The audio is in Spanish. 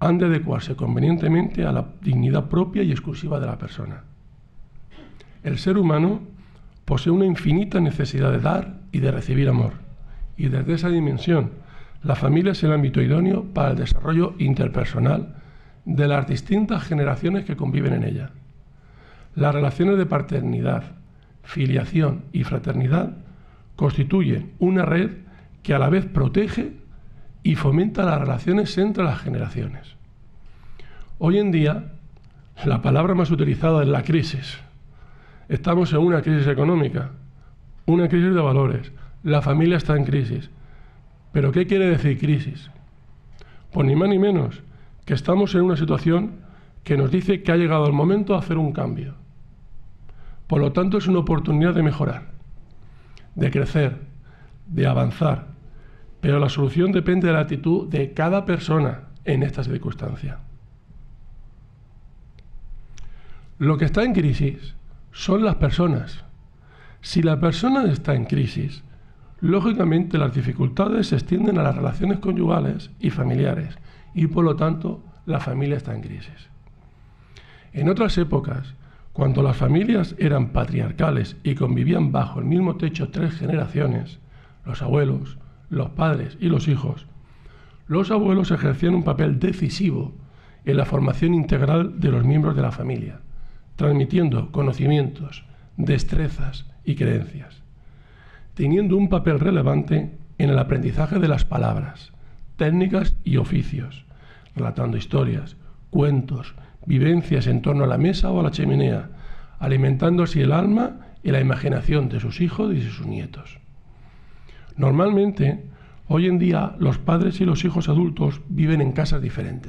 han de adecuarse convenientemente a la dignidad propia y exclusiva de la persona. El ser humano posee una infinita necesidad de dar y de recibir amor, y desde esa dimensión, la familia es el ámbito idóneo para el desarrollo interpersonal de las distintas generaciones que conviven en ella. Las relaciones de paternidad, filiación y fraternidad constituyen una red que a la vez protege y fomenta las relaciones entre las generaciones. Hoy en día, la palabra más utilizada es la crisis. Estamos en una crisis económica, una crisis de valores. La familia está en crisis. ¿Pero qué quiere decir crisis? Pues ni más ni menos que estamos en una situación que nos dice que ha llegado el momento de hacer un cambio. Por lo tanto, es una oportunidad de mejorar, de crecer, de avanzar. Pero la solución depende de la actitud de cada persona en esta circunstancia. Lo que está en crisis son las personas. Si la persona está en crisis, lógicamente las dificultades se extienden a las relaciones conyugales y familiares y por lo tanto la familia está en crisis. En otras épocas, cuando las familias eran patriarcales y convivían bajo el mismo techo 3 generaciones, los abuelos, los padres y los hijos, los abuelos ejercían un papel decisivo en la formación integral de los miembros de la familia, transmitiendo conocimientos, destrezas y creencias, teniendo un papel relevante en el aprendizaje de las palabras, técnicas y oficios, relatando historias, cuentos, vivencias en torno a la mesa o a la chimenea, alimentando así el alma y la imaginación de sus hijos y de sus nietos. Normalmente, hoy en día, los padres y los hijos adultos viven en casas diferentes.